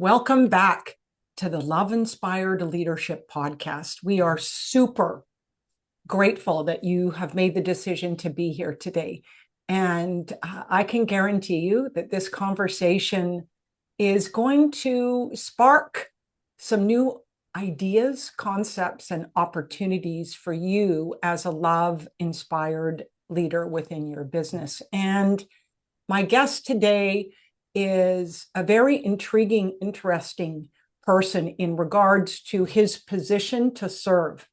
Welcome back to the Love Inspired Leadership Podcast. We are super grateful that you have made the decision to be here today. And I can guarantee you that this conversation is going to spark some new ideas, concepts, and opportunities for you as a love inspired leader within your business. And my guest today is a very intriguing, interesting person in regards to his position to serve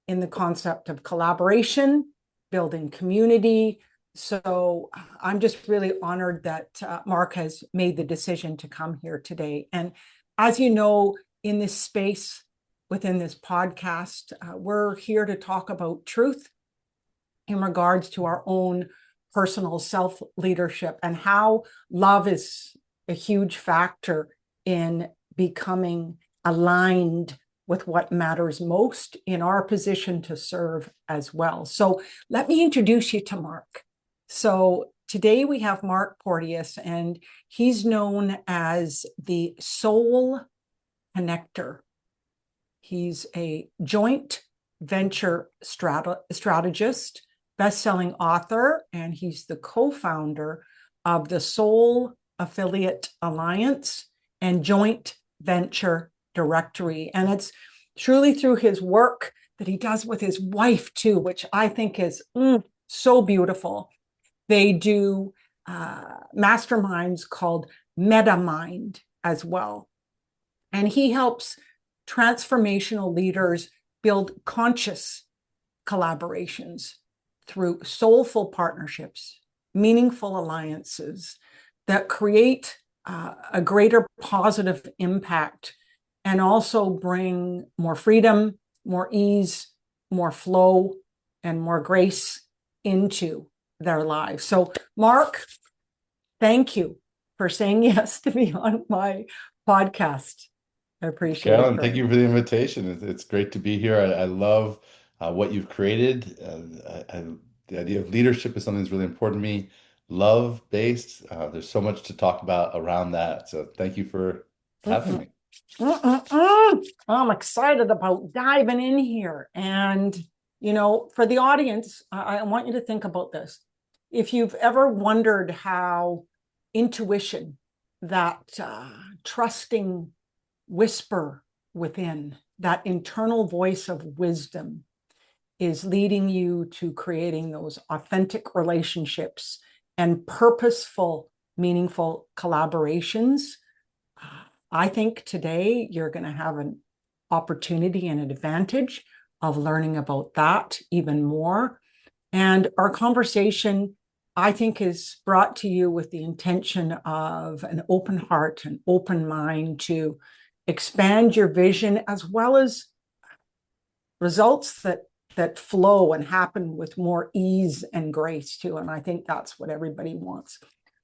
in the concept of collaboration, building community. So I'm just really honored that Mark has made the decision to come here today. And as you know, in this space, within this podcast, we're here to talk about truth in regards to our own personal self leadership and how love is a huge factor in becoming aligned with what matters most in our position to serve as well. So let me introduce you to Mark. So today we have Mark Porteous, and he's known as the soul connector. He's a joint venture strategist, best-selling author, and he's the co-founder of the Soul Affiliate Alliance and Joint Venture Directory. And it's truly through his work that he does with his wife too, which I think is so beautiful. They do masterminds called MetaMind as well. And he helps transformational leaders build conscious collaborations through soulful partnerships, meaningful alliances that create a greater positive impact and also bring more freedom, more ease, more flow, and more grace into their lives. So, Mark, thank you for saying yes to be on my podcast. I appreciate it Carolyn, very thank you much. for the invitation. It's great to be here. I love what you've created. The idea of leadership is something that's really important to me. Love-based. There's so much to talk about around that. So thank you for having Mm-mm. me. Mm-mm-mm. I'm excited about diving in here. And, for the audience, I want you to think about this. If you've ever wondered how intuition, that trusting whisper within, that internal voice of wisdom, is leading you to creating those authentic relationships and purposeful, meaningful collaborations, I think today you're going to have an opportunity and an advantage of learning about that even more. And our conversation, I think, is brought to you with the intention of an open heart, an open mind to expand your vision, as well as results that flow and happen with more ease and grace too. And I think that's what everybody wants.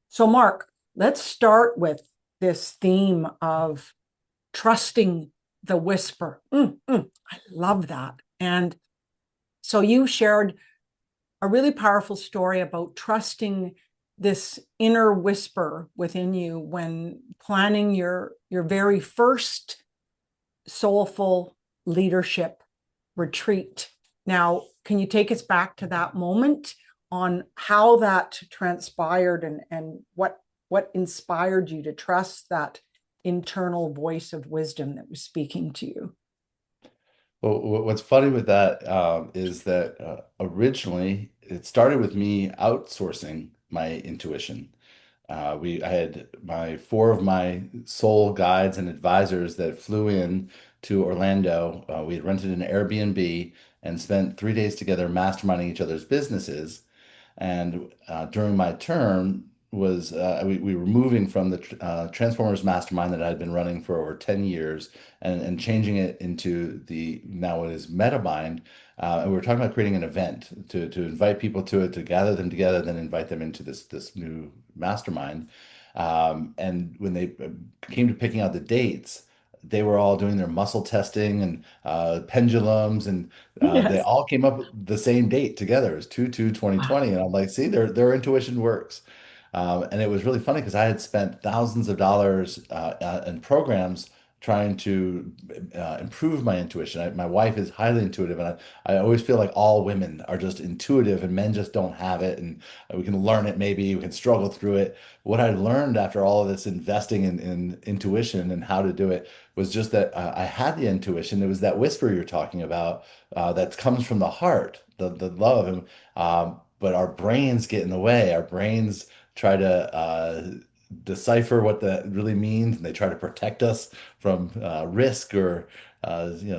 So, Mark, let's start with this theme of trusting the whisper. I love that. And so you shared a really powerful story about trusting this inner whisper within you when planning your very first soulful leadership retreat. Now, can you take us back to that moment on how that transpired and what inspired you to trust that internal voice of wisdom that was speaking to you? Well, what's funny with that is that originally it started with me outsourcing my intuition. I had four of my soul guides and advisors that flew in to Orlando. We had rented an Airbnb and spent 3 days together masterminding each other's businesses. And during my term we were moving from the Transformers Mastermind that I had been running for over 10 years and changing it into the now it is MetaMind. And we were talking about creating an event to invite people to it, to gather them together, then invite them into this new mastermind. And when they came to picking out the dates, they were all doing their muscle testing and pendulums, and they Yes. all came up with the same date together. It was 2/2/2020, Wow. and I'm like, see, their intuition works. And it was really funny because I had spent thousands of dollars in programs trying to improve my intuition. My wife is highly intuitive, and I always feel like all women are just intuitive and men just don't have it. And we can learn it, maybe we can struggle through it. What I learned after all of this investing in intuition and how to do it was just that I had the intuition. It was that whisper you're talking about that comes from the heart, the love. But our brains get in the way. Our brains try to decipher what that really means, and they try to protect us from risk or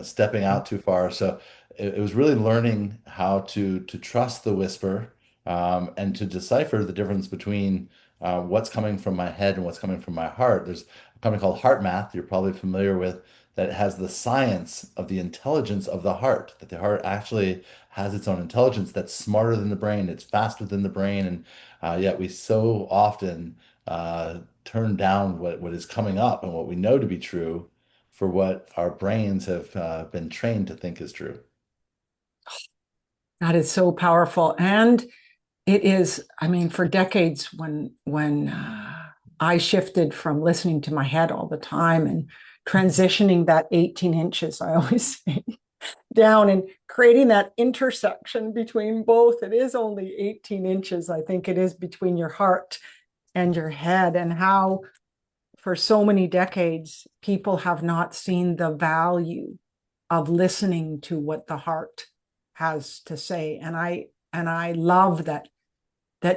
stepping out too far. So it was really learning how to trust the whisper and to decipher the difference between what's coming from my head and what's coming from my heart. There's a company called Heart Math you're probably familiar with that has the science of the intelligence of the heart, that the heart actually has its own intelligence that's smarter than the brain, it's faster than the brain, and yet we so often turn down what is coming up and what we know to be true for what our brains have been trained to think is true. That is so powerful. And it is, I mean, for decades when I shifted from listening to my head all the time and transitioning that 18 inches, I always say, down and creating that intersection between both. It is only 18 inches, I think it is, between your heart and your head, and how for so many decades people have not seen the value of listening to what the heart has to say. And I love that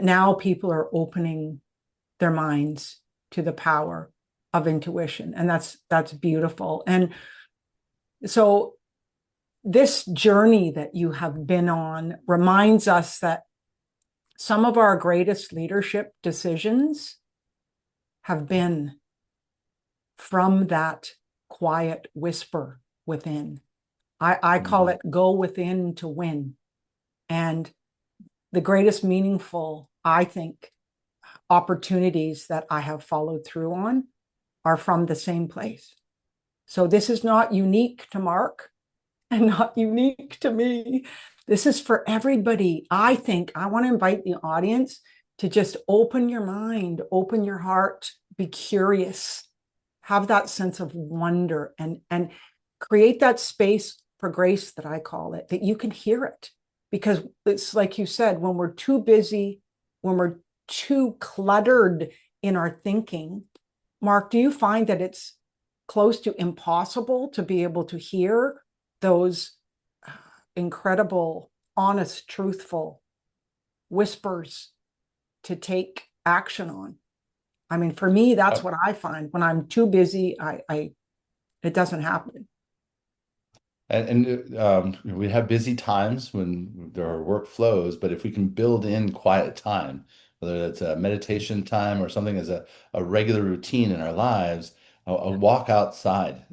now people are opening their minds to the power of intuition, and that's beautiful. And so this journey that you have been on reminds us that some of our greatest leadership decisions have been from that quiet whisper within. I call Mhm. it go within to win. And the greatest meaningful, I think, opportunities that I have followed through on are from the same place. So this is not unique to Mark and not unique to me. This is for everybody. I think I want to invite the audience to just open your mind, open your heart, be curious, have that sense of wonder, and create that space for grace, that I call it, that you can hear it. Because it's like you said, when we're too busy, when we're too cluttered in our thinking, Mark, do you find that it's close to impossible to be able to hear those incredible, honest, truthful whispers to take action on? I mean, for me, that's what I find. When I'm too busy, I it doesn't happen. We have busy times when there are workflows, but if we can build in quiet time, whether that's a meditation time or something as a regular routine in our lives, a walk outside,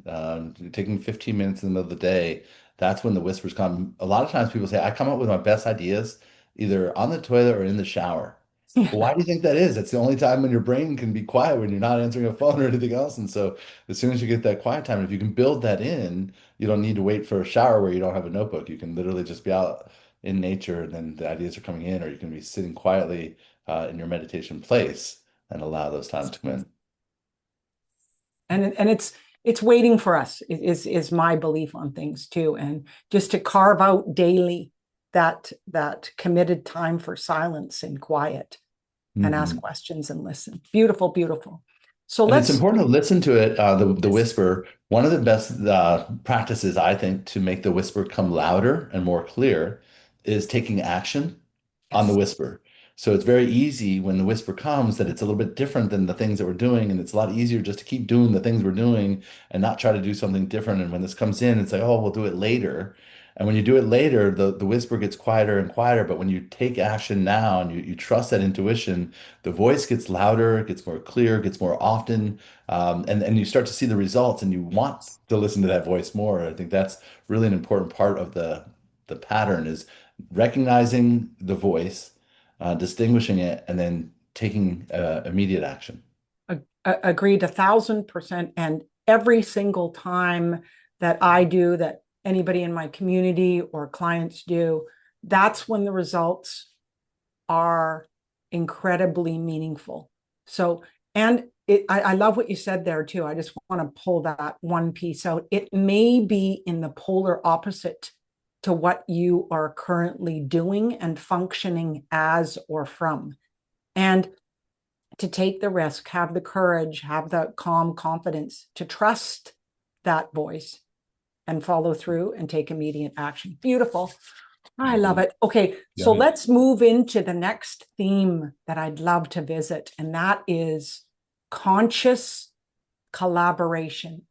taking 15 minutes in the middle of the day, that's when the whispers come. A lot of times people say, I come up with my best ideas either on the toilet or in the shower. Well, why do you think that is? That's the only time when your brain can be quiet when you're not answering a phone or anything else. And so as soon as you get that quiet time, if you can build that in, you don't need to wait for a shower where you don't have a notebook. You can literally just be out in nature and then the ideas are coming in, or you can be sitting quietly in your meditation place and allow those times to come in. And it's waiting for us is my belief on things too. And just to carve out daily that committed time for silence and quiet, and ask Mhm. questions and listen. Beautiful, beautiful. So And it's let's important to listen to it, the yes, whisper. One of the best practices, I think, to make the whisper come louder and more clear is taking action on the yes, whisper. So it's very easy when the whisper comes that it's a little bit different than the things that we're doing. And it's a lot easier just to keep doing the things we're doing and not try to do something different. And when this comes in, it's like, oh, we'll do it later. And when you do it later, the whisper gets quieter and quieter. But when you take action now and you trust that intuition, the voice gets louder, gets more clear, gets more often, and you start to see the results, and you want to listen to that voice more. I think that's really an important part of the pattern is recognizing the voice, distinguishing it, and then taking immediate action. agreed 1,000%. And every single time that I do, that anybody in my community or clients do, that's when the results are incredibly meaningful. So, and I love what you said there too. I just want to pull that one piece out. It may be in the polar opposite to what you are currently doing and functioning as or from. And to take the risk, have the courage, have the calm confidence to trust that voice and follow through and take immediate action. Beautiful. I love Mhm. it. Okay, so Yeah. let's move into the next theme that I'd love to visit, and that is conscious collaboration.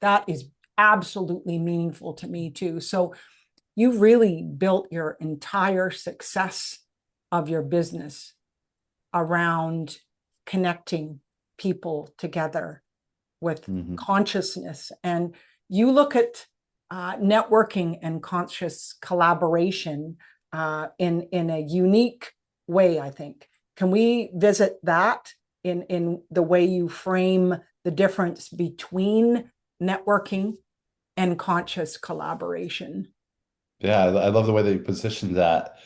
That is absolutely meaningful to me too. So you've really built your entire success of your business around connecting people together with Mhm. consciousness. And you look at networking and conscious collaboration in a unique way, I think. Can we visit that in the way you frame the difference between networking and conscious collaboration? Yeah, I love the way that you positioned that.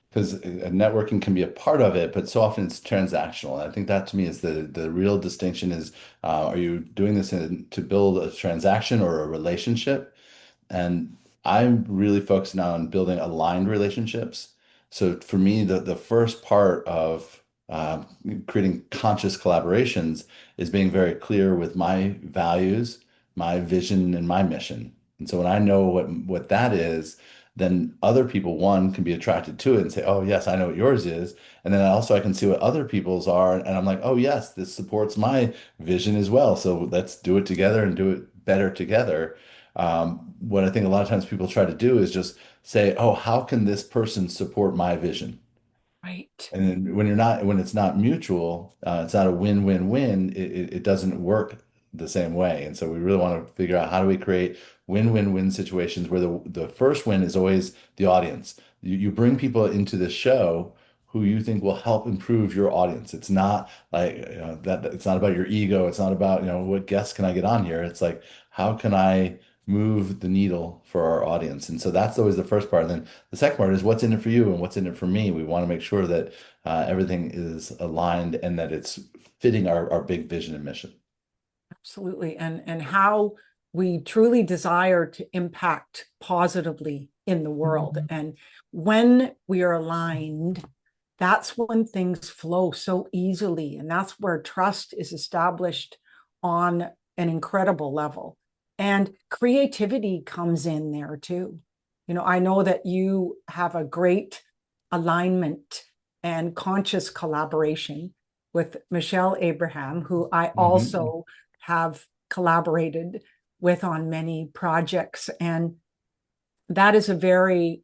Because networking can be a part of it, but so often it's transactional. And I think that to me is the real distinction is, are you doing this to build a transaction or a relationship? And I'm really focused now on building aligned relationships. So for me, the first part of creating conscious collaborations is being very clear with my values, my vision, and my mission. And so when I know what that is, then other people, one, can be attracted to it and say, "Oh, yes, I know what yours is." And then also I can see what other people's are, and I'm like, "Oh, yes, this supports my vision as well. So let's do it together and do it better together." What I think a lot of times people try to do is just say, "Oh, how can this person support my vision?" Right. And then when it's not mutual, it's not a win-win-win, it doesn't work the same way. And so we really want to figure out how do we create win-win-win situations where the first win is always the audience. You bring people into the show who you think will help improve your audience. It's not like, that it's not about your ego. It's not about, what guests can I get on here? It's like, how can I move the needle for our audience? And so that's always the first part. And then the second part is what's in it for you and what's in it for me. We want to make sure that everything is aligned and that it's fitting our big vision and mission. Absolutely. And how we truly desire to impact positively in the world. And when we are aligned, that's when things flow so easily. And that's where trust is established on an incredible level. And creativity comes in there too. I know that you have a great alignment and conscious collaboration with Michelle Abraham, who I Hmm. also have collaborated with on many projects. And that is a very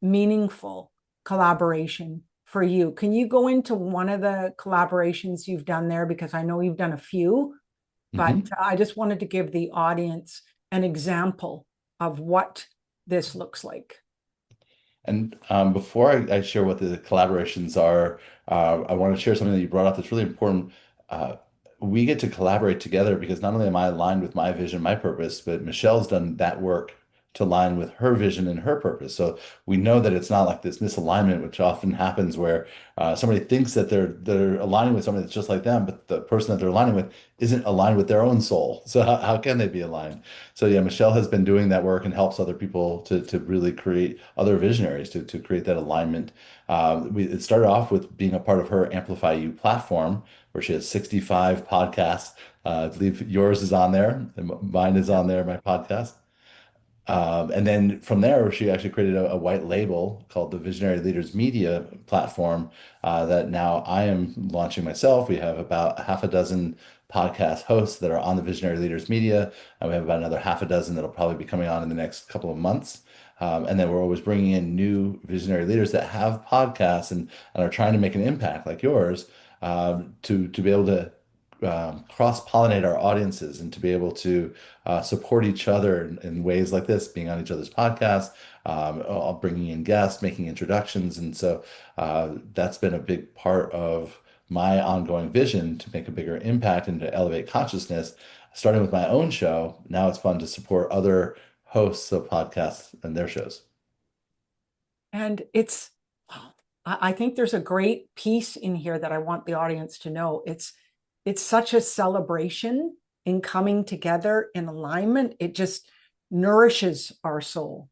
meaningful collaboration for you. Can you go into one of the collaborations you've done there? Because I know you've done a few, but Hmm. I just wanted to give the audience an example of what this looks like. And before I share what the collaborations are, I want to share something that you brought up that's really important. Uh, we get to collaborate together because not only am I aligned with my vision, my purpose, but Michelle's done that work to align with her vision and her purpose. So we know that it's not like this misalignment, which often happens where somebody thinks that they're aligning with somebody that's just like them, but the person that they're aligning with isn't aligned with their own soul. So how can they be aligned? So yeah, Michelle has been doing that work and helps other people to really create other visionaries to create that alignment. It started off with being a part of her Amplify You platform, where she has 65 podcasts. I believe yours is on there, and mine is Yeah. on there, my podcast. And then from there, she actually created a white label called the Visionary Leaders Media platform that now I am launching myself. We have about half a dozen podcast hosts that are on the Visionary Leaders Media, and we have about another half a dozen that'll probably be coming on in the next couple of months. And then we're always bringing in new visionary leaders that have podcasts and are trying to make an impact like yours, to be able to cross-pollinate our audiences and to be able to support each other in ways like this, being on each other's podcasts, bringing in guests, making introductions. And so that's been a big part of my ongoing vision to make a bigger impact and to elevate consciousness, starting with my own show. Now it's fun to support other hosts of podcasts and their shows. And it's I think there's a great piece in here that I want the audience to know. It's such a celebration in coming together in alignment. It just nourishes our soul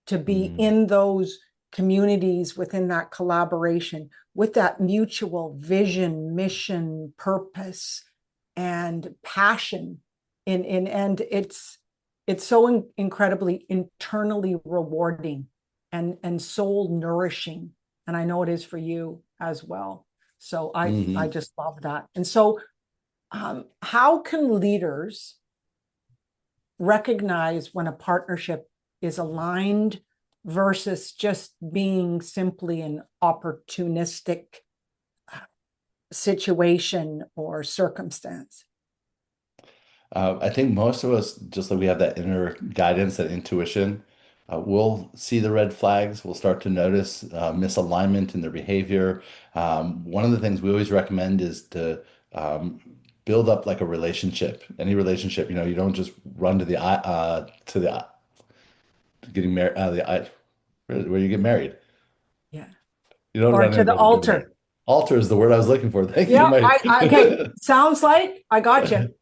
to be Mm. in those communities within that collaboration with that mutual vision, mission, purpose, and passion. And it's so incredibly internally rewarding and soul nourishing. And I know it is for you as well. So I Hmm. just love that. And so how can leaders recognize when a partnership is aligned versus just being simply an opportunistic situation or circumstance? I think most of us, just like we have that inner guidance, that intuition, we'll see the red flags. We'll start to notice misalignment in their behavior. One of the things we always recommend is to um, build up like a relationship. Any relationship, you don't just run to the getting married, where you get married. Yeah. You don't Or run to in the there to get married. altar. Altar is the word I was looking for. Thank you. Yeah. My Okay. Sounds like I got you.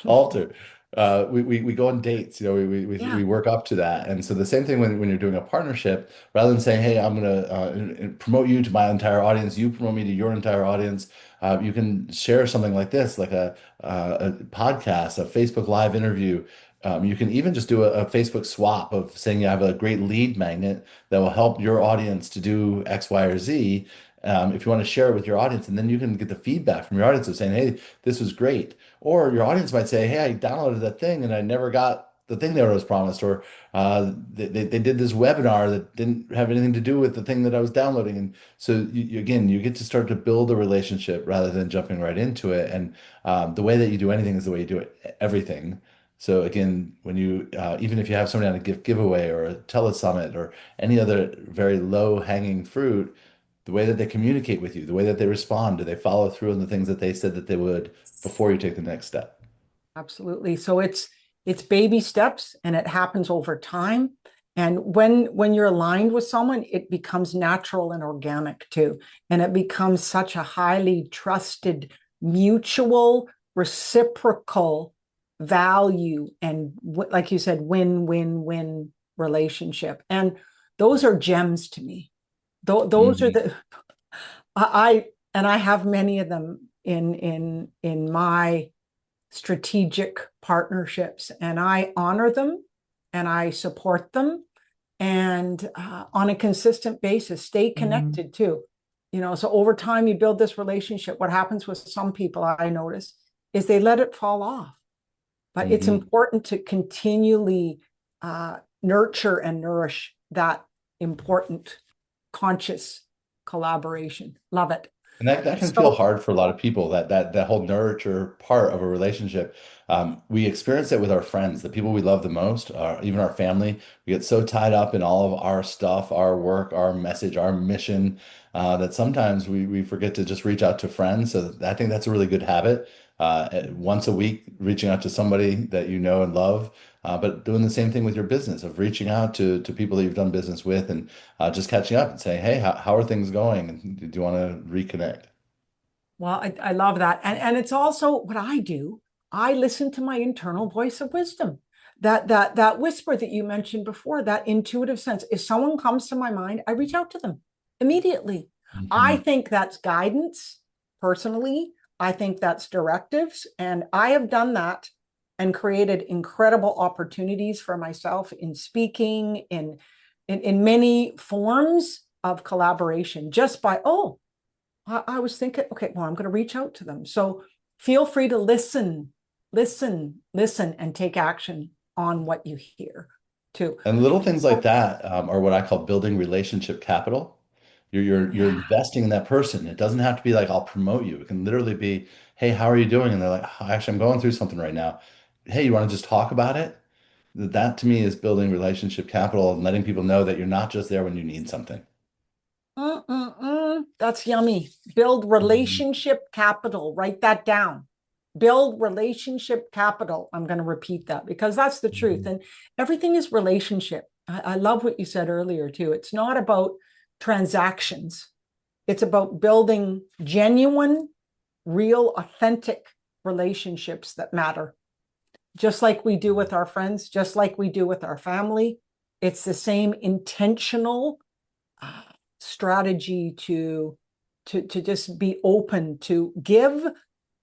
altar. We go on dates, we Yeah. work up to that. And so the same thing when you're doing a partnership, rather than saying, hey, I'm going to promote you to my entire audience, you promote me to your entire audience, you can share something like this, like a podcast, a Facebook Live interview. You can even just do a Facebook swap of saying you have a great lead magnet that will help your audience to do X, Y, or Z. If you want to share it with your audience, and then you can get the feedback from your audience of saying, hey, this was great. Or your audience might say, hey, I downloaded that thing and I never got the thing that was promised. Or they did this webinar that didn't have anything to do with the thing that I was downloading. And so, again, you get to start to build a relationship rather than jumping right into it. And the way that you do anything is the way you do it, everything. So, again, when even if you have somebody on a gift giveaway or a telesummit or any other very low hanging fruit, the way that they communicate with you, the way that they respond, do they follow through on the things that they said that they would before you take the next step? Absolutely. So it's baby steps and it happens over time. And when you're aligned with someone, it becomes natural and organic too. And it becomes such a highly trusted, mutual, reciprocal value and like you said, win-win-win relationship. And those are gems to me. Those are Hmm. the I and I have many of them in my strategic partnerships, and I honor them and I support them, and on a consistent basis stay connected too. So over time you build this relationship. What happens with some people I notice is they let it fall off, but it's Hmm. important to continually nurture and nourish that important conscious collaboration. Love it. And that can feel So hard for a lot of people, that whole nurture part of a relationship. We experience it with our friends, the people we love the most, even our family. We get so tied up in all of our stuff, our work, our message, our mission, that sometimes we forget to just reach out to friends. So I think that's a really good habit. Once a week, reaching out to somebody that you know and love, but doing the same thing with your business of reaching out to people that you've done business with and just catching up and saying, hey, how are things going? And do you want to reconnect? well, I love that. And it's also what I do. I listen to my internal voice of wisdom. That whisper that you mentioned before, that intuitive sense. If someone comes to my mind, I reach out to them immediately. I Mhm. think that's guidance personally. I think that's directives. And I have done that and created incredible opportunities for myself in speaking, in many forms of collaboration, just by, oh, I was thinking, okay, well, I'm going to reach out to them. So feel free to listen, and take action on what you hear too. And little things like So, that are what I call building relationship capital. You're yeah. investing in that person. It doesn't have to be like I'll promote you. It can literally be, hey, how are you doing? And they're like, "Oh, actually, I'm going through something right now. Hey, you want to just talk about it?" That to me is building relationship capital and letting people know that you're not just there when you need something. That's yummy. Build Mhm. relationship capital. Write that down. Build relationship capital. I'm going to repeat that because that's the truth. Mhm. And everything is relationship. I love what you said earlier, too. It's not about transactions. It's about building genuine, real, authentic relationships that matter, just like we do with our friends, just like we do with our family. It's the same intentional uh, strategy to just be open to give,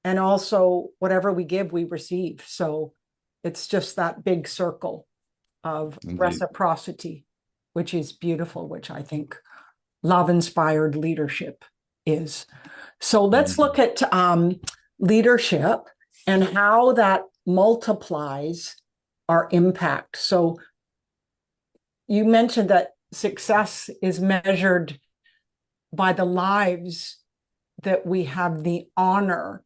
and also whatever we give, we receive. So it's just that big circle of Indeed. reciprocity, which is beautiful, which I think love inspired leadership is. So let's look Mhm. at leadership and how that multiplies our impact. So you mentioned that success is measured by the lives that we have the honor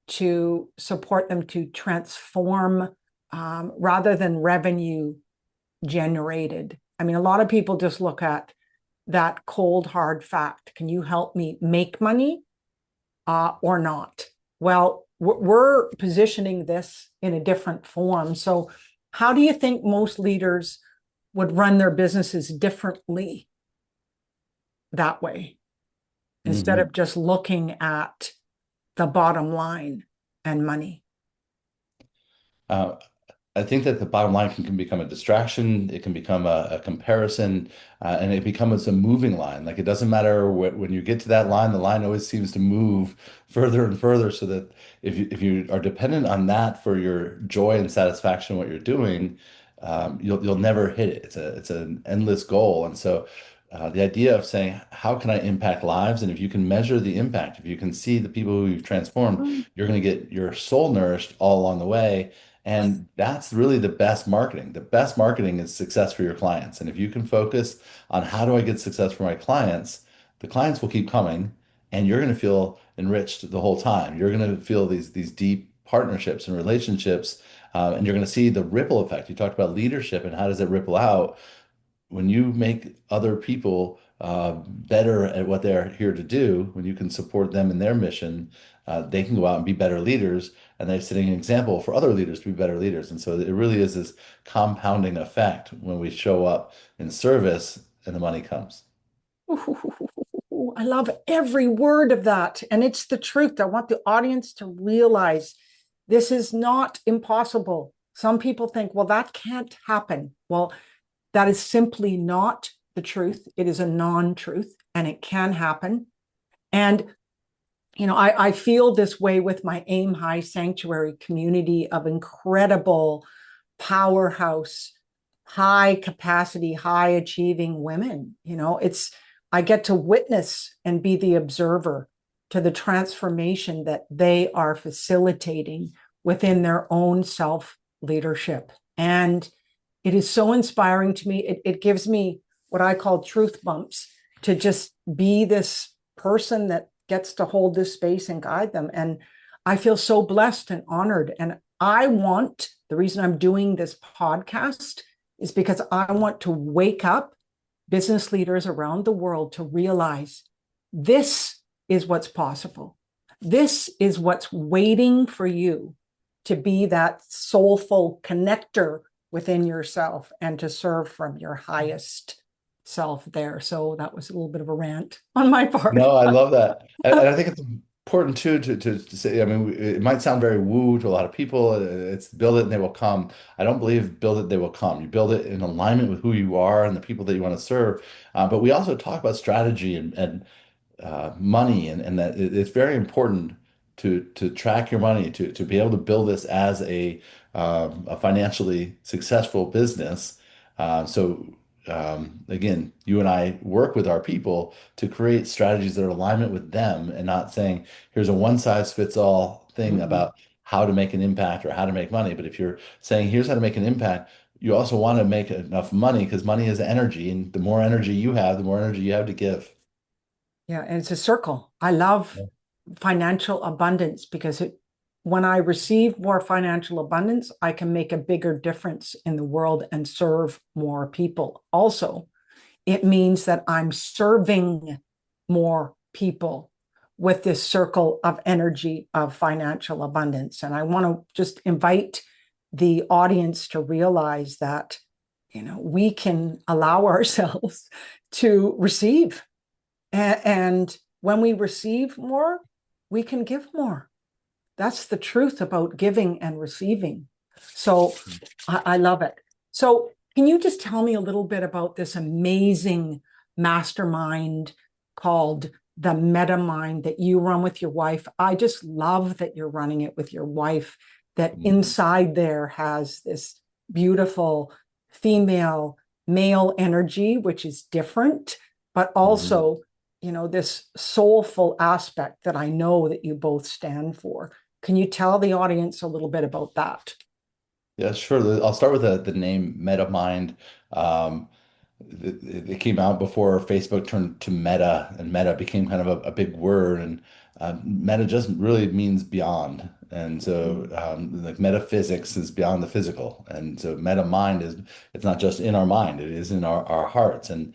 to support them to transform, rather than revenue generated. I mean, a lot of people just look at that cold, hard fact. Can you help me make money or not? Well, we're positioning this in a different form. So, how do you think most leaders would run their businesses differently that way, instead Mhm. of just looking at the bottom line and money? Uh, I think that the bottom line can become a distraction. It can become a comparison, and it becomes a moving line. Like it doesn't matter when you get to that line, the line always seems to move further and further. So that if you are dependent on that for your joy and satisfaction in what you're doing, you'll never hit it. It's an endless goal. And so the idea of saying, how can I impact lives? And if you can measure the impact, if you can see the people who you've transformed, you're going to get your soul nourished all along the way. And that's really the best marketing. The best marketing is success for your clients. And if you can focus on how do I get success for my clients, the clients will keep coming and you're going to feel enriched the whole time. You're going to feel these deep partnerships and relationships, and you're going to see the ripple effect. You talked about leadership and how does it ripple out? When you make other people better at what they're here to do, when you can support them in their mission, they can go out and be better leaders, and they're setting an example for other leaders to be better leaders. And so it really is this compounding effect when we show up in service and the money comes. Ooh, I love every word of that. And it's the truth. I want the audience to realize this is not impossible. Some people think, well, that can't happen. Well, that is simply not the truth. It is a non truth and it can happen. And, I feel this way with my Aim High Sanctuary community of incredible powerhouse, high capacity, high achieving women. I get to witness and be the observer to the transformation that they are facilitating within their own self leadership. And it is so inspiring to me. It gives me what I call truth bumps to just be this person that gets to hold this space and guide them. And I feel so blessed and honored. And the reason I'm doing this podcast is because I want to wake up business leaders around the world to realize this is what's possible. This is what's waiting for you to be that soulful connector within yourself and to serve from your highest self there. So that was a little bit of a rant on my part. No, I love that. And I think it's important too to say, I mean, it might sound very woo to a lot of people. It's build it and they will come. I don't believe build it, they will come. You build it in alignment with who you are and the people that you want to serve. But we also talk about strategy and money and that it's very important to track your money to be able to build this as a financially successful business. So again, you and I work with our people to create strategies that are alignment with them and not saying here's a one size fits all thing Mm-mm. about how to make an impact or how to make money. But if you're saying here's how to make an impact, you also want to make enough money because money is energy, and the more energy you have, the more energy you have to give. Yeah, and it's a circle. I love financial abundance because when I receive more financial abundance, I can make a bigger difference in the world and serve more people. Also, it means that I'm serving more people with this circle of energy of financial abundance. And I want to just invite the audience to realize that, we can allow ourselves to receive. And when we receive more, we can give more. That's the truth about giving and receiving. So I love it. So, can you just tell me a little bit about this amazing mastermind called the Meta Mind that you run with your wife? I just love that you're running it with your wife, that Mhm. inside there has this beautiful female male energy, which is different, but Mhm. also, this soulful aspect that I know that you both stand for. Can you tell the audience a little bit about that? Yeah, sure. I'll start with the name MetaMind. Um, it came out before Facebook turned to Meta, and Meta became kind of a big word. And Meta just really means beyond. And so, like metaphysics is beyond the physical. And so, Meta Mind is it's not just in our mind; it is in our hearts. And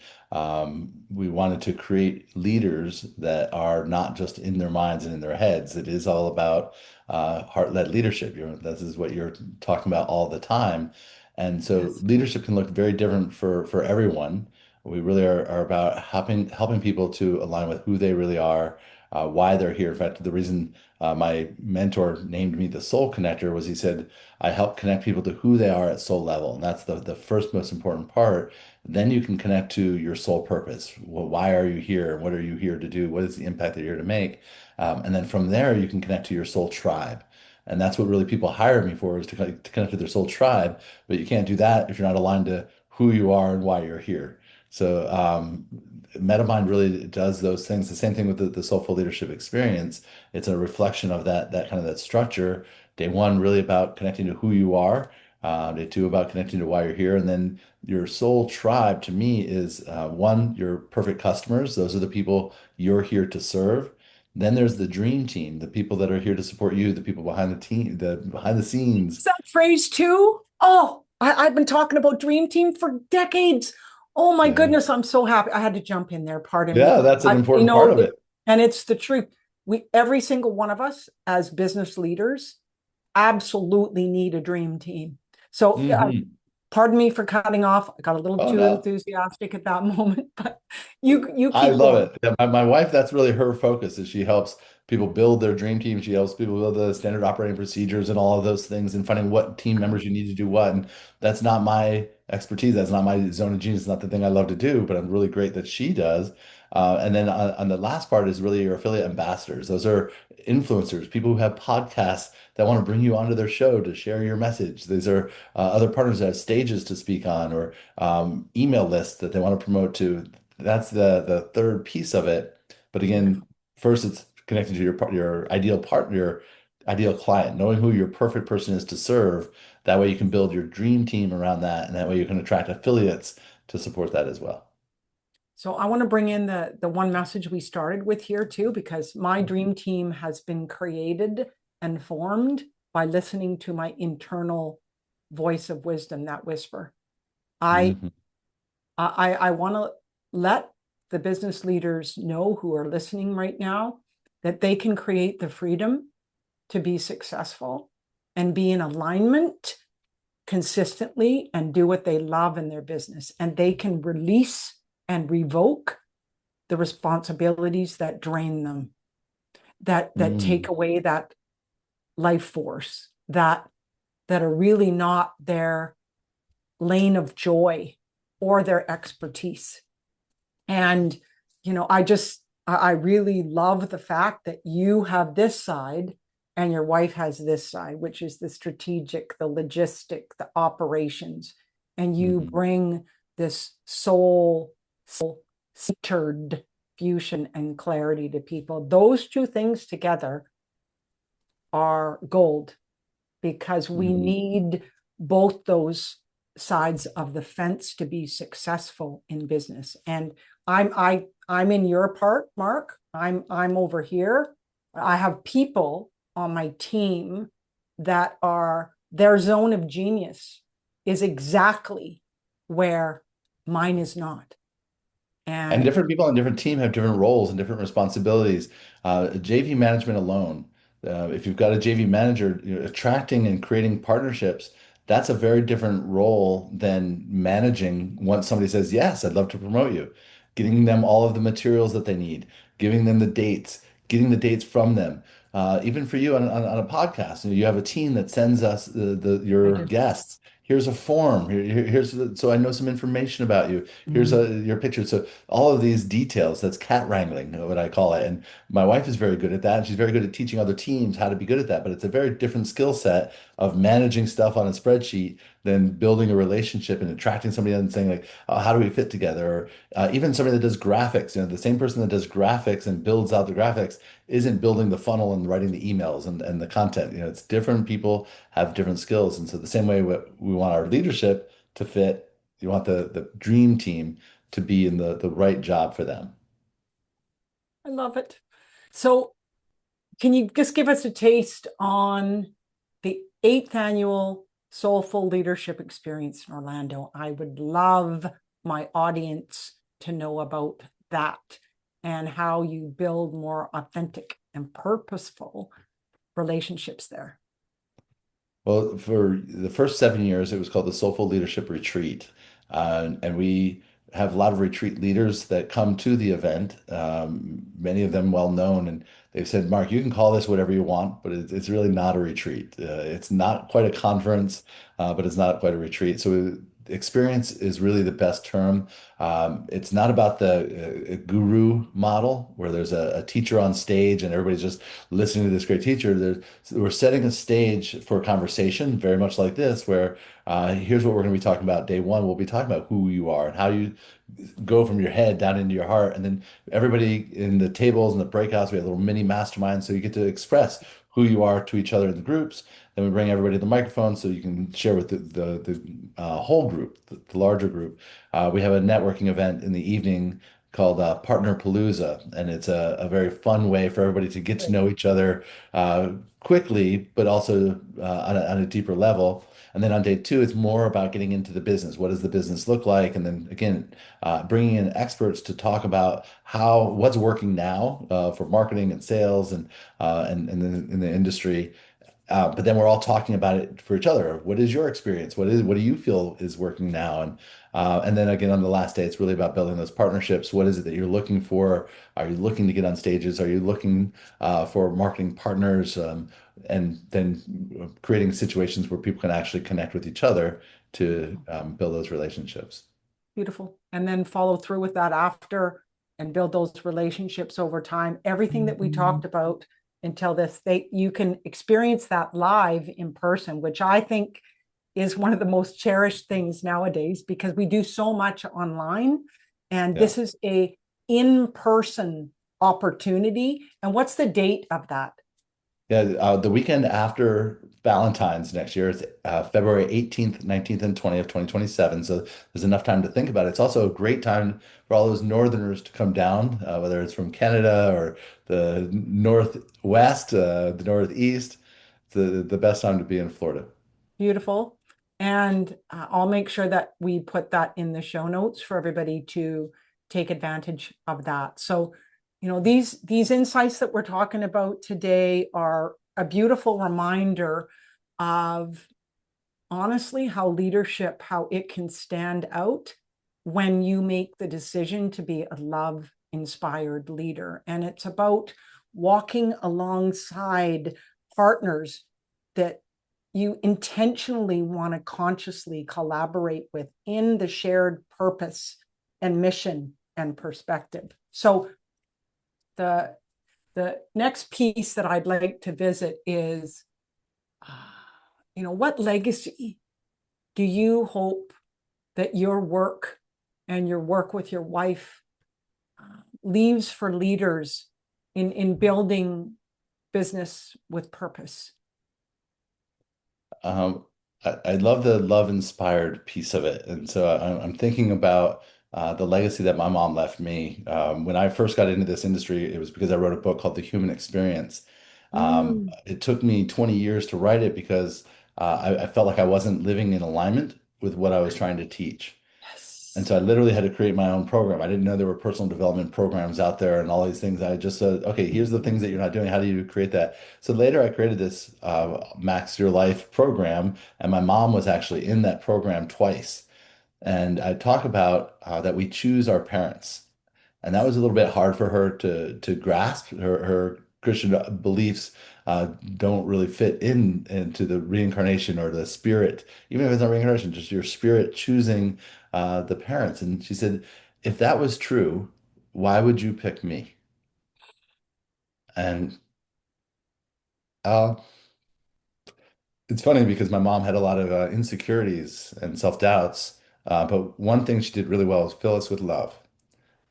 we wanted to create leaders that are not just in their minds and in their heads. It is all about heart-led leadership. This is what you're talking about all the time. And so Yes. leadership can look very different for everyone. We really are about helping people to align with who they really are, why they're here. In fact, the reason my mentor named me the Soul Connector was he said, I help connect people to who they are at soul level. And that's the first most important part. Then you can connect to your soul purpose. Well, why are you here? What are you here to do? What is the impact that you're here to make? And then from there, you can connect to your soul tribe. And that's what really people hire me for is to connect to their soul tribe. But you can't do that if you're not aligned to who you are and why you're here. So MetaMind really does those things. The same thing with the Soulful Leadership Experience. It's a reflection of that kind of that structure. Day one, really about connecting to who you are. Day two, about connecting to why you're here. And then your soul tribe to me is one, your perfect customers. Those are the people you're here to serve. Then there's the dream team, the people that are here to support you, the people behind the team, the behind the scenes. Is that phrase too? Oh, I've been talking about Dream Team for decades. Oh my Yeah. goodness, I'm so happy. I had to jump in there. Pardon me. Yeah, that's an I, you important part know, of it, it. and it's the truth. Every single one of us as business leaders absolutely need a dream team. So, Hmm. pardon me for cutting off. I got a little Oh too no. enthusiastic at that moment, but you I keep love going. it. Yeah, my wife, that's really her focus is she helps people build their dream team. She helps people build the standard operating procedures and all of those things and finding what team members you need to do what. And that's not my expertise. That's not my zone of genius. It's not the thing I love to do, but I'm really great that she does. And then on the last part is really your affiliate ambassadors. Those are influencers, people who have podcasts that want to bring you onto their show to share your message. These are other partners that have stages to speak on or email lists that they want to promote to. That's the third piece of it. But again, Beautiful. first it's connecting to your ideal partner, your ideal client, knowing who your perfect person is to serve. That way you can build your dream team around that, and that way you can attract affiliates to support that as well. So I want to bring in the one message we started with here too, because my dream team has been created and formed by listening to my internal voice of wisdom, that whisper. I Mhm. I want to let the business leaders know who are listening right now that they can create the freedom to be successful and be in alignment consistently and do what they love in their business. And they can release and revoke the responsibilities that drain them, that take Mm. away that life force, that are really not their lane of joy or their expertise. And I really love the fact that you have this side and your wife has this side, which is the strategic, the logistic, the operations, and you Mhm. bring this soul centered fusion and clarity to people. Those two things together are gold because we Mhm. need both those sides of the fence to be successful in business. And I'm in your part, Mark. I'm over here. I have people on my team that are their zone of genius is exactly where mine is not. And And different people on different team have different roles and different responsibilities. JV management alone, if you've got a JV manager, attracting and creating partnerships, that's a very different role than managing once somebody says, yes, I'd love to promote you. getting them all of the materials that they need, giving them the dates, getting the dates from them. Even for you on a podcast, you have a team that sends us I your do. guests. Here's a form. So I know some information about you. Here's Mm. your picture. So all of these details, that's cat wrangling, what I call it. And my wife is very good at that. And she's very good at teaching other teams how to be good at that. But it's a very different skill set of managing stuff on a spreadsheet than building a relationship and attracting somebody and saying like, oh, how do we fit together? Or even somebody that does graphics, the same person that does graphics and builds out the graphics isn't building the funnel and writing the emails and the content. It's different people have different skills. And so the same way we want our leadership to fit, you want the dream team to be in the right job for them. I love it. So, can you just give us a taste on the eighth annual Soulful Leadership Experience in Orlando? I would love my audience to know about that and how you build more authentic and purposeful relationships there. Well, for the first 7 years, it was called the Soulful Leadership Retreat. And we have a lot of retreat leaders that come to the event, many of them well known. And they've said, Mark, you can call this whatever you want, but it's really not a retreat. It's not quite a conference, but it's not quite a retreat. So experience is really the best term. It's not about the guru model where there's a teacher on stage and everybody's just listening to this great teacher. We're setting a stage for a conversation, very much like this, where here's what we're going to be talking about. Day one, we'll be talking about who you are and how you go from your head down into your heart. And then everybody in the tables and the breakouts, we have little mini masterminds. So you get to express who you are to each other in the groups. Then we bring everybody to the microphone so you can share with the whole group, the larger group. We have a networking event in the evening called Partner Palooza, and it's a very fun way for everybody to get to know each other quickly, but also on a deeper level. And then on day two, it's more about getting into the business. What does the business look like? And then again, bringing in experts to talk about what's working now for marketing and sales and in the industry. But then we're all talking about it for each other. What is your experience? What do you feel is working now? And then again on the last day, it's really about building those partnerships. What is it that you're looking for? Are you looking to get on stages? Are you looking for marketing partners? And then creating situations where people can actually connect with each other to build those relationships. Beautiful. And then follow through with that after and build those relationships over time. Everything that we talked about until this, you can experience that live in person, which I think is one of the most cherished things nowadays because we do so much online. And Yeah. this is a in-person opportunity. And what's the date of that? Yeah, the weekend after Valentine's next year is February 18th, 19th, and 20th, 2027. So there's enough time to think about it. It's also a great time for all those Northerners to come down, whether it's from Canada or the Northwest, the Northeast. It's the best time to be in Florida. Beautiful. And I'll make sure that we put that in the show notes for everybody to take advantage of that. So, these insights that we're talking about today are a beautiful reminder of honestly how leadership, how it can stand out when you make the decision to be a love inspired leader. And it's about walking alongside partners that you intentionally want to consciously collaborate with in the shared purpose and mission and perspective. So the next piece that I'd like to visit is, what legacy do you hope that your work and your work with your wife leaves for leaders in building business with purpose? Um, I love the love inspired piece of it. And so I'm thinking about the legacy that my mom left me. When I first got into this industry, it was because I wrote a book called The Human Experience. Mm, It took me 20 years to write it because I felt like I wasn't living in alignment with what I was trying to teach. And yes. so I literally had to create my own program. I didn't know there were personal development programs out there and all these things. I just said, okay, here's the things that you're not doing. How do you create that? So later I created this Max Your Life program, and my mom was actually in that program twice. And I talk about that we choose our parents. And that was a little bit hard for her to grasp. Her Christian beliefs don't really fit into the reincarnation or the spirit, even if it's not reincarnation, just your spirit choosing the parents. And she said, if that was true, why would you pick me? And uh, it's funny because my mom had a lot of insecurities and self-doubts, but one thing she did really well was fill us with love.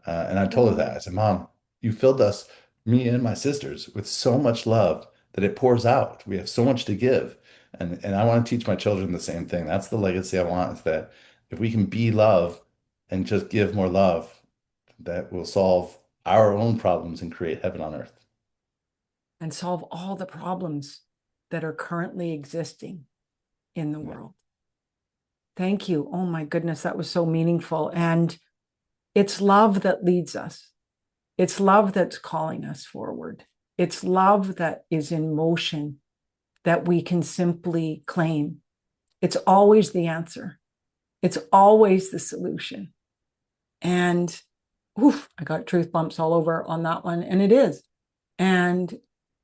And I told her that. I said, Mom, you filled us, me and my sisters, with so much love that it pours out. We have so much to give. And I want to teach my children the same thing. That's the legacy I want, is that if we can be love and just give more love, that will solve our own problems and create heaven on earth. And solve all the problems that are currently existing in the Yeah. world. Thank you. Oh my goodness, that was so meaningful. And it's love that leads us. It's love that's calling us forward. It's love that is in motion that we can simply claim. It's always the answer. It's always the solution. And oof, I got truth bumps all over on that one. And it is. And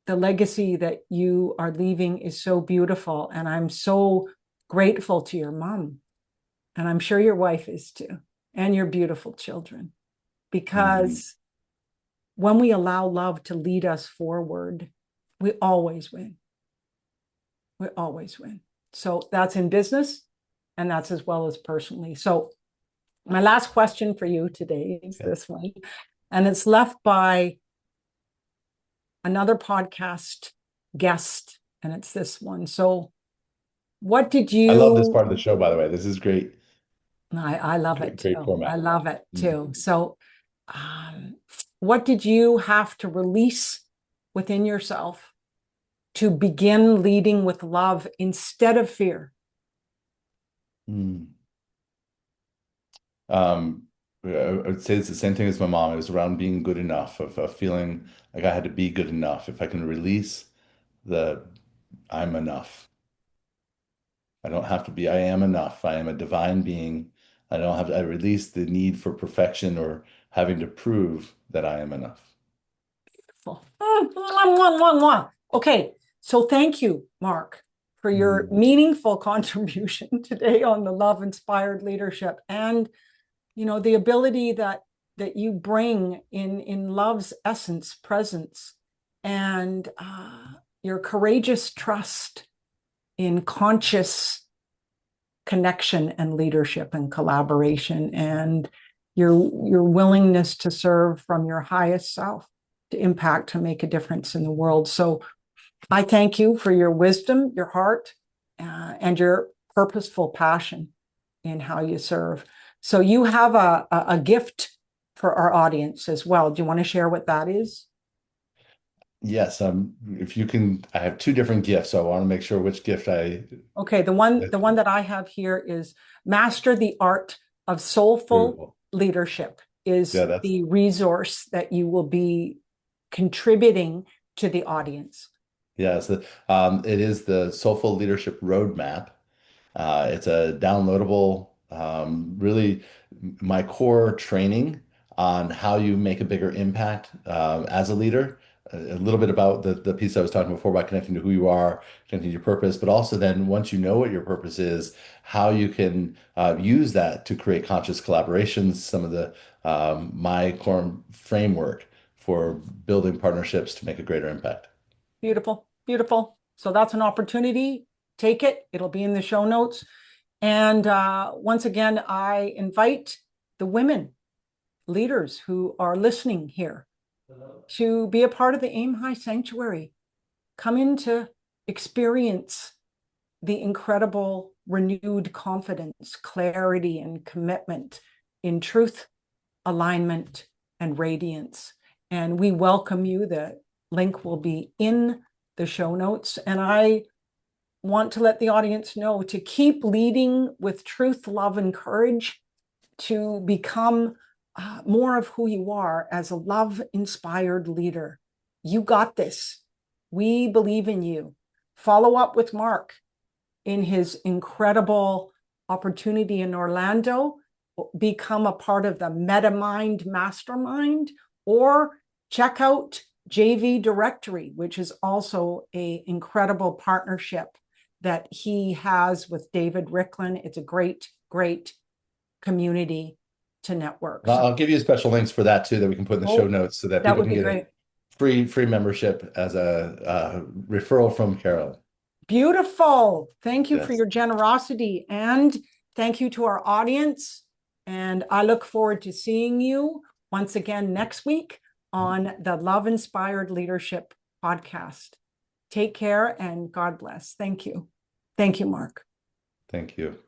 the legacy that you are leaving is so beautiful. And I'm so grateful to your mom. And I'm sure your wife is too, and your beautiful children. Mhm. Because when we allow love to lead us forward, we always win. We always win. So that's in business, and that's as well as personally. So my last question for you today is Okay. this one, and it's left by another podcast guest, and it's this one. So what did I love this you part of the show, by the way. This is great, I love it great too. I format. love it Mhm. too. So um, what did you have to release within yourself to begin leading with love instead of fear? Mm. Um, I would say it's the same thing as my mom. It was around being good enough, of feeling like I had to be good enough. If I can release the I'm enough. I don't have to be, I am enough. I am a divine being. I don't have to, I release the need for perfection or having to prove that I am enough. Okay, so thank you, Mark, for your Mm. meaningful contribution today on the love inspired leadership, and the ability that you bring in love's essence, presence, and your courageous trust in conscious connection and leadership and collaboration, and your willingness to serve from your highest self, to impact, to make a difference in the world. So I thank you for your wisdom, your heart, and your purposeful passion in how you serve. So you have a gift for our audience as well. Do you want to share what that is? Yes, if you can, I have two different gifts, so I want to make sure which gift I Okay, the one that I have here is master the art of soulful approval. leadership is Yeah, that's the resource that you will be contributing to the audience. yeah, it is the Soulful Leadership Roadmap. It's a downloadable, really my core training on how you make a bigger impact as a leader. A little bit about the piece I was talking before about connecting to who you are, connecting to your purpose, but also then once you know what your purpose is, how you can use that to create conscious collaborations, some of the my core framework for building partnerships to make a greater impact. Beautiful, beautiful. So that's an opportunity. Take it. It'll be in the show notes. And once again, I invite the women leaders who are listening here to be a part of the Aim High Sanctuary. Come in to experience the incredible renewed confidence, clarity, and commitment in truth, alignment, and radiance. And we welcome you. The link will be in the show notes. And I want to let the audience know to keep leading with truth, love, and courage, to become more of who you are as a love inspired leader. You got this. We believe in you. Follow up with Mark in his incredible opportunity in Orlando, become a part of the MetaMind Mastermind, or check out JV Directory, which is also an incredible partnership that he has with David Ricklin. It's a great, great community to network. So, I'll give you special links for that too that we can put in the show notes so that that people would can be get a great. free membership as a referral from Carol. Beautiful. Thank you for Yes. your generosity, and thank you to our audience. And I look forward to seeing you once again next week on the Love Inspired Leadership podcast. Take care and God bless. Thank you. Thank you, Mark. Thank you.